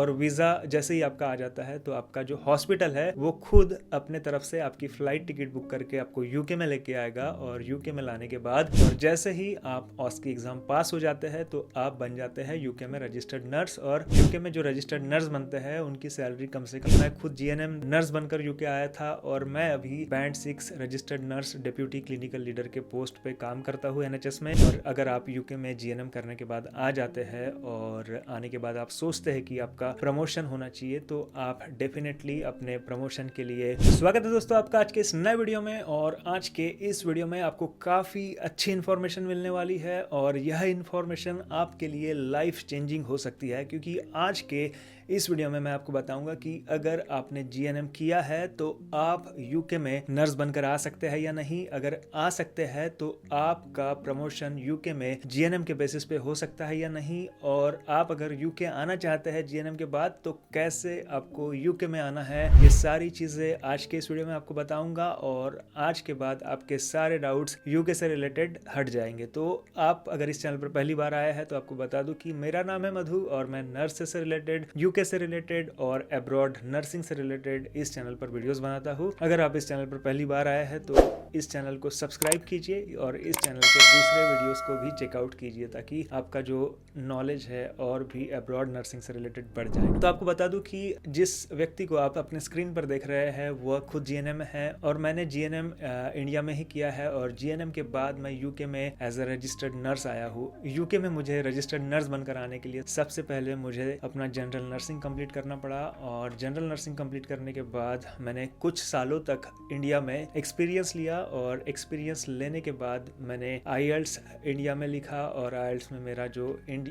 और वीज़ा जैसे ही आपका आ जाता है तो आपका जो हॉस्पिटल है वो खुद अपने तरफ से आपकी फ्लाइट टिकट बुक करके आपको यूके में लेके आएगा। और यूके में लाने के बाद और जैसे ही आप ऑस्की एग्जाम पास हो जाते हैं तो आप बन जाते हैं यूके में रजिस्टर्ड नर्स। और यूके में जो रजिस्टर्ड नर्स बनते हैं उनकी सैलरी कम से कम, मैं खुद जीएनएम नर्स बनकर यूके आया था और मैं अभी band 6 registered nurse deputy clinical leader के पोस्ट पे काम करता हूँ एनएचएस में। और अगर आप यूके में जीएनएम करने के बाद आ जाते हैं और आने के बाद आप सोचते हैं कि आपका प्रमोशन होना चाहिए तो आप डेफिनेटली अपने प्रमोशन के लिए स्वागत है दोस्तों आपका आज के इस नए वीडियो में। और आज के इस वीडियो में आपको काफी अच्छी इंफॉर्मेशन मिलने वाली है और यह इंफॉर्मेशन आपके लिए लाइफ चेंजिंग हो सकती है, क्योंकि आज के इस वीडियो में मैं आपको बताऊंगा कि अगर आपने जीएनएम किया है तो आप यूके में नर्स बनकर आ सकते हैं या नहीं। अगर आ सकते हैं तो आपका प्रमोशन यूके में जीएनएम के बेसिस पे हो सकता है या नहीं। और आप अगर यूके आना चाहते हैं जीएनएम के बाद तो कैसे आपको यूके में आना है, ये सारी चीजें आज के इस वीडियो में आपको बताऊंगा। और आज के बाद आपके सारे डाउट्स यूके से रिलेटेड हट जाएंगे। तो आप अगर इस चैनल पर पहली बार आए हैं तो आपको बता दूं कि मेरा नाम है मधु और मैं नर्स से रिलेटेड, यूके से रिलेटेड और अब्रॉड नर्सिंग से रिलेटेड इस चैनल पर वीडियोस बनाता हूँ। अगर आप इस चैनल पर पहली बार आए हैं तो इस चैनल को सब्सक्राइब कीजिए और इस चैनल के दूसरे वीडियोस को भी चेकआउट कीजिए ताकि आपका जो नॉलेज है और भी अब्रॉड नर्सिंग से रिलेटेड बढ़ जाए। तो आपको बता दूं कि जिस व्यक्ति को आप अपने स्क्रीन पर देख रहे हैं वह खुद जीएनएम में है और मैंने जीएनएम इंडिया में ही किया है। और जीएनएम के बाद मैं यूके में एज अ रजिस्टर्ड नर्स आया हूँ। यूके में मुझे रजिस्टर्ड नर्स बनकर आने के लिए सबसे पहले मुझे अपना जनरल नर्सिंग कंप्लीट करना पड़ा। और जनरल नर्सिंग कंप्लीट करने के बाद मैंने कुछ सालों तक इंडिया में एक्सपीरियंस लिया और एक्सपीरियंस लेने के बाद मैंने आईएल्ट्स इंडिया में लिखा और आईएल्ट्स में मेरा जो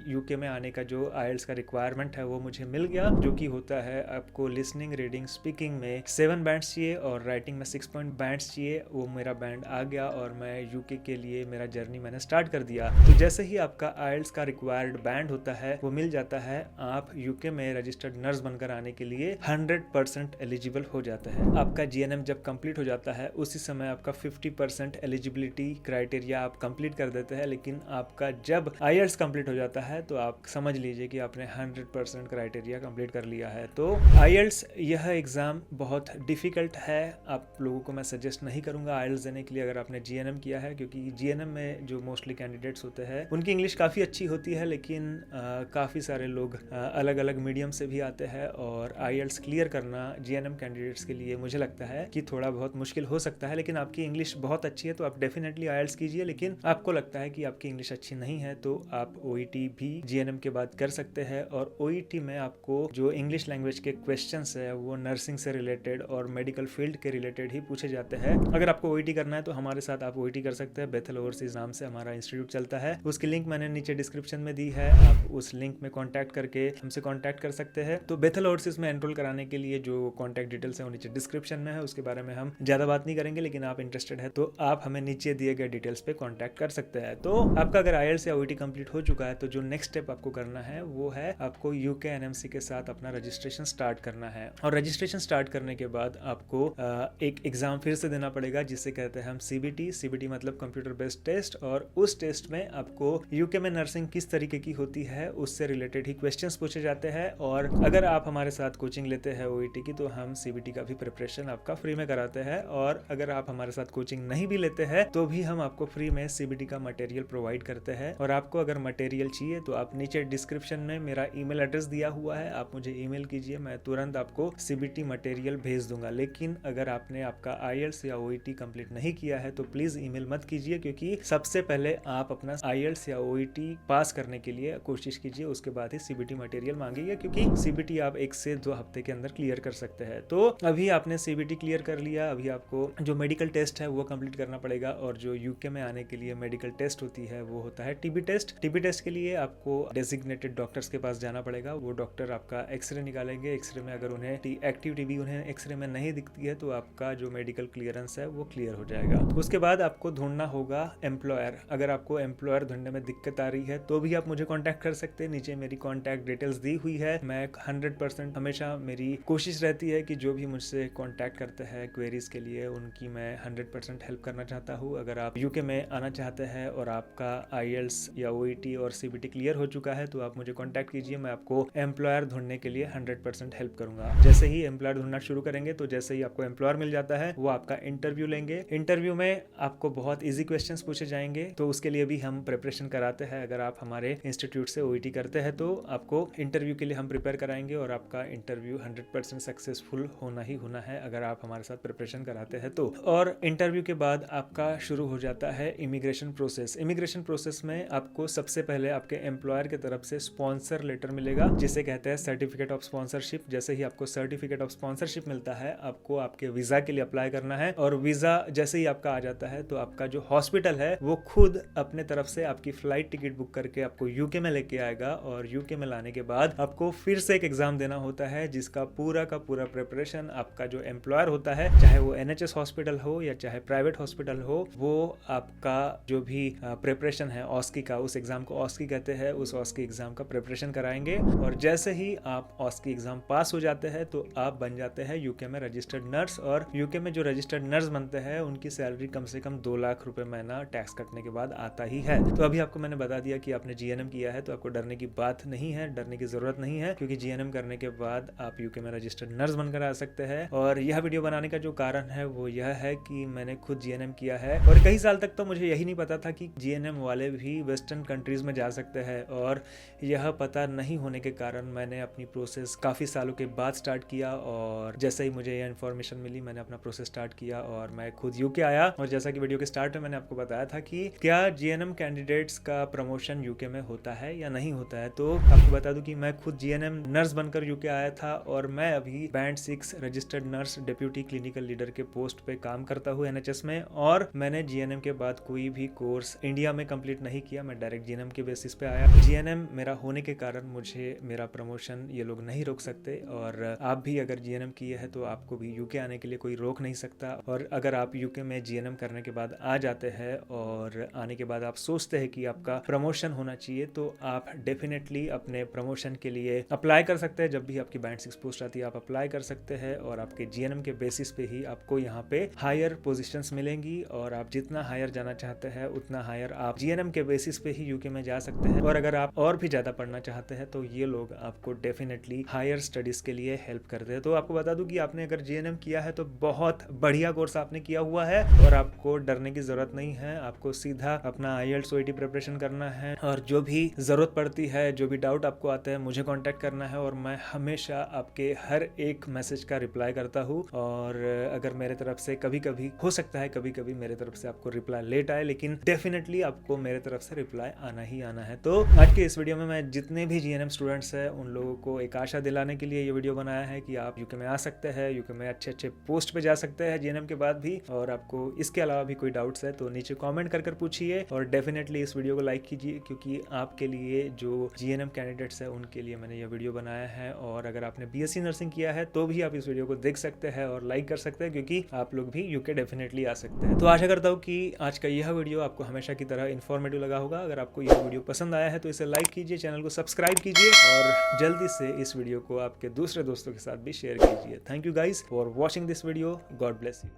यूके में आने का जो आईएल्ट्स का रिक्वायरमेंट है वो मुझे मिल गया, जो कि होता है आपको लिसनिंग, रीडिंग, स्पीकिंग में 7 बैंड्स चाहिए और राइटिंग में 6 पॉइंट बैंड्स चाहिए। वो मेरा बैंड आ गया और मैं यूके के लिए मेरा जर्नी मैंने स्टार्ट कर दिया। तो जैसे ही आपका आईएल्ट्स का रिक्वायर्ड बैंड होता है वो मिल जाता है, आप यूके में रजिस्टर्ड नर्स बनकर आने के लिए 100% एलिजिबल हो जाता है। आपका जीएनएम जब कंप्लीट हो जाता है उसी समय आपका 50% एलिजिबिलिटी क्राइटेरिया आप कंप्लीट कर देते हैं। लेकिन आपका जब आईएल्ट्स कंप्लीट हो जाता है तो आप समझ लीजिए कि आपने 100% क्राइटेरिया कंप्लीट कर लिया है। तो आईएल्ट्स यह एग्जाम बहुत डिफिकल्ट है, आप लोगों को मैं सजेस्ट नहीं करूंगा आईएल्ट्स देने के लिए अगर आपने जीएनएम किया है, क्योंकि जीएनएम में जो मोस्टली कैंडिडेट्स होते हैं उनकी इंग्लिश काफ़ी अच्छी होती है, लेकिन काफ़ी सारे लोग अलग अलग मीडियम से भी आते हैं और आईएल्ट्स क्लियर करना जीएनएम कैंडिडेट्स के लिए मुझे लगता है कि थोड़ा बहुत मुश्किल हो सकता है। लेकिन आपकी इंग्लिश बहुत अच्छी है तो आप डेफिनेटली आईएल्ट्स कीजिए। लेकिन आपको लगता है कि आपकी इंग्लिश अच्छी नहीं है तो आप ओईटी भी जीएनएम के बाद कर सकते हैं। और ओईटी में आपको जो इंग्लिश लैंग्वेज के क्वेश्चंस है वो नर्सिंग से रिलेटेड और मेडिकल फील्ड के रिलेटेड ही पूछे जाते हैं। अगर आपको ओईटी करना है तो हमारे साथ आप ओईटी कर सकते हैं। बेथल ओवरसीज नाम से हमारा इंस्टीट्यूट चलता है, उसकी लिंक मैंने नीचे डिस्क्रिप्शन में दी है, आप उस लिंक में कॉन्टैक्ट करके हमसे कॉन्टैक्ट कर सकते हैं। तो बेथल ओवरसीज में एनरोल कराने के लिए जो कॉन्टैक्ट डिटेल्स है वो नीचे डिस्क्रिप्शन में है, उसके बारे में हम ज्यादा बात नहीं करेंगे। लेकिन आप इंटरेस्टेड है तो आप हमें नीचे दिए गए डिटेल्स पे कॉन्टैक्ट कर सकते हैं। तो आपका अगर आईएल्ट्स या ओईटी कंप्लीट हो चुका है तो जो नेक्स्ट स्टेप आपको करना है वो है आपको यूके एनएमसी के साथ अपना रजिस्ट्रेशन स्टार्ट करना है। और रजिस्ट्रेशन स्टार्ट करने के बाद आपको एक एग्जाम फिर से देना पड़ेगा जिसे कहते हैं हम सीबीटी मतलब कंप्यूटर बेस्ड टेस्ट। और उस टेस्ट में आपको यूके में नर्सिंग किस तरीके की होती है उससे रिलेटेड ही क्वेश्चंस पूछे जाते हैं। और अगर आप हमारे साथ कोचिंग लेते हैं ओईटी की तो हम सीबीटी का भी प्रिपरेशन आपका फ्री में कराते हैं। और अगर आप हमारे साथ कोचिंग नहीं भी लेते हैं तो भी हम आपको फ्री में सीबीटी का मटेरियल प्रोवाइड करते हैं। और आपको अगर मटेरियल चाहिए तो आप नीचे डिस्क्रिप्शन में मेरा ईमेल एड्रेस दिया हुआ है, आप मुझे ईमेल कीजिए, मैं तुरंत आपको सीबीटी मटेरियल भेज दूंगा। लेकिन अगर आपने आपका आईएल्ट्स या ओईटी कंप्लीट नहीं किया है तो प्लीज ईमेल मत कीजिए, क्योंकि सबसे पहले आप अपना आईएल्ट्स या ओईटी पास करने के लिए कोशिश कीजिए, उसके बाद ही सीबीटी मटेरियल मांगेगा, क्योंकि सीबीटी आप 1 से 2 हफ्ते के अंदर क्लियर कर सकते हैं। तो अभी आपने सीबीटी क्लियर कर लिया, अभी आपको जो मेडिकल टेस्ट है वो कंप्लीट करना पड़ेगा। और जो यूके में आने के लिए मेडिकल टेस्ट होती है वो होता है टीबी टेस्ट। टीबी टेस्ट के लिए आपको डेजिग्नेटेड डॉक्टर्स के पास जाना पड़ेगा। वो डॉक्टर आपका एक्सरे निकालेंगे, एक्सरे में अगर उन्हें एक्टिव टीबी उन्हें एक्सरे में नहीं दिखती है तो आपका जो मेडिकल क्लियरेंस है वो क्लियर हो जाएगा। उसके बाद आपको ढूंढना होगा एम्प्लॉयर। अगर आपको एम्प्लॉयर ढूंढने में दिक्कत आ रही है तो भी आप मुझे कॉन्टैक्ट कर सकते हैं, नीचे मेरी कॉन्टैक्ट डिटेल्स दी हुई है, मैं 100% हमेशा मेरी कोशिश रहती है कि जो भी मुझसे कांटेक्ट करते हैं क्वेरीज के लिए उनकी मैं 100% हेल्प करना चाहता हूँ। अगर आप यूके में आना चाहते हैं और आपका IELTS या OET और CBT क्लियर हो चुका है तो आप मुझे कांटेक्ट कीजिए, मैं आपको एम्प्लॉयर ढूंढने के लिए 100% हेल्प करूंगा। जैसे ही एम्प्लॉयर ढूंढना शुरू करेंगे तो जैसे ही आपको एम्प्लॉयर मिल जाता है वो आपका इंटरव्यू लेंगे। इंटरव्यू में आपको बहुत ईजी क्वेश्चंस पूछे जाएंगे तो उसके लिए भी हम प्रिपरेशन कराते हैं। अगर आप हमारे इंस्टीट्यूट से OET करते हैं तो आपको इंटरव्यू के लिए हम प्रिपेयर कराएंगे और आपका इंटरव्यू 100% सक्सेसफुल होना ही होना है अगर आप हमारे साथ प्रिपरेशन कराते हैं तो। और इंटरव्यू के बाद आपका शुरू हो जाता है इमिग्रेशन प्रोसेस। इमिग्रेशन प्रोसेस में आपको सबसे पहले आपके एम्प्लॉयर की तरफ से स्पॉन्सर लेटर मिलेगा जिसे कहते हैं सर्टिफिकेट ऑफ स्पॉन्सरशिप। जैसे ही आपको सर्टिफिकेट ऑफ स्पॉन्सरशिप मिलता है आपको आपके वीजा के लिए अप्लाई करना है और वीजा जैसे ही आपका आ जाता है तो आपका जो हॉस्पिटल है वो खुद अपने तरफ से आपकी फ्लाइट टिकट बुक करके आपको यूके में लेके आएगा और यूके में लाने के बाद आपको फिर से एक एग्जाम देना होता है जिसका पूरा का पूरा प्रिपरेशन आपका जो एम्प्लॉयर होता है, चाहे वो NHS हॉस्पिटल हो या चाहे प्राइवेट हॉस्पिटल हो, वो आपका जो भी प्रिपरेशन है ऑस्की का, उस एग्जाम को ऑस्की कहते हैं, उस ऑस्की एग्जाम का प्रिपरेशन कराएंगे। और जैसे ही आप ऑस्की एग्जाम पास हो जाते हैं तो आप बन जाते हैं यूके में रजिस्टर्ड नर्स। और यूके में जो रजिस्टर्ड नर्स बनते हैं उनकी सैलरी कम से कम 2 लाख रुपए महीना टैक्स कटने के बाद आता ही है। तो अभी आपको मैंने बता दिया कि आपने GNM किया है तो आपको डरने की बात नहीं है, डरने की जरूरत नहीं है, क्योंकि GNM करने के बाद आप यूके में रजिस्टर्ड नर्स बनकर आ सकते हैं। और यह वीडियो बनाने का जो कारण है वो यह है कि मैंने खुद GNM किया है और कई साल तक तो मुझे यही नहीं पता था कि GNM वाले भी वेस्टर्न कंट्रीज में जा सकते हैं। और यह पता नहीं होने के कारण मैंने अपनी प्रोसेस काफी सालों के बाद स्टार्ट किया और जैसे ही मुझे यह इन्फॉर्मेशन मिली मैंने अपना प्रोसेस स्टार्ट किया और मैं खुद यूके आया। और जैसा कि वीडियो के स्टार्ट में मैंने आपको बताया था कि क्या GNM कैंडिडेट्स का प्रमोशन यूके में होता है या नहीं होता है, तो आपको बता दूं कि मैं खुद GNM नर्स बनकर यूके आया था और मैं अभी band 6 registered nurse deputy clinical leader के पोस्ट पे काम करता हूँ NHS में। और मैंने GNM के बाद कोई भी कोर्स इंडिया में कंप्लीट नहीं किया, मैं डायरेक्ट GNM के बेसिस पे आया। GNM मेरा होने के कारण मुझे मेरा प्रमोशन ये लोग नहीं रोक सकते और आप भी अगर GNM किए हैं तो आपको भी यूके आने के लिए कोई रोक नहीं सकता। और अगर आप यूके में GNM करने के बाद आ जाते हैं और आने के बाद आप सोचते हैं कि आपका प्रमोशन होना चाहिए तो आप डेफिनेटली अपने प्रमोशन के लिए अप्लाई कर सकते हैं। जब भी आपकी बैंड 6 पोस्ट आती है आप अप्लाई कर सकते हैं और आपके GNM के बेसिस पे ही आपको यहाँ पे हायर पोजीशंस मिलेंगी और आप जितना हायर जाना चाहते हैं उतना हायर आप GNM के बेसिस पे ही यूके में जा सकते हैं। और अगर आप और भी ज्यादा पढ़ना चाहते हैं तो ये लोग आपको डेफिनेटली हायर स्टडीज के लिए हेल्प करते हैं। तो आपको बता दूं कि आपने अगर GNM किया है तो बहुत बढ़िया कोर्स आपने किया हुआ है और आपको डरने की जरूरत नहीं है। आपको सीधा अपना IELTS OET प्रिपरेशन करना है और जो भी जरूरत पड़ती है, जो भी डाउट आपको आता है, मुझे कांटेक्ट करना है और मैं हमेशा आपके हर एक मैसेज का रिप्लाई करता हूँ। और अगर मेरे तरफ से कभी कभी हो सकता है कभी कभी मेरे तरफ से आपको रिप्लाई लेट आए, लेकिन डेफिनेटली आपको मेरे तरफ से रिप्लाई आना ही आना है। तो आज के इस वीडियो में मैं जितने भी GNM स्टूडेंट्स हैं उन लोगों को एक आशा दिलाने के लिए ये वीडियो बनाया है कि आप यूके में आ सकते हैं, यूके में अच्छे अच्छे पोस्ट पे जा सकते हैं GNM के बाद भी। और आपको इसके अलावा भी कोई डाउट्स है तो नीचे कमेंट कर पूछिए और डेफिनेटली इस वीडियो को लाइक कीजिए, क्योंकि आपके लिए जो GNM कैंडिडेट्स है उनके लिए मैंने ये वीडियो बनाया है। और अगर आपने BSc नर्सिंग किया है तो भी आप इस वीडियो को देख सकते हैं और लाइक कर सकते हैं, क्योंकि आप लोग भी यूके डेफिनेटली आ सकते हैं। तो आशा करता हूँ कि आज का यह वीडियो आपको हमेशा की तरह इन्फॉर्मेटिव लगा होगा। अगर आपको यह वीडियो पसंद आया है तो इसे लाइक कीजिए, चैनल को सब्सक्राइब कीजिए और जल्दी से इस वीडियो को आपके दूसरे दोस्तों के साथ भी शेयर कीजिए। Thank you guys for watching this video. God bless you.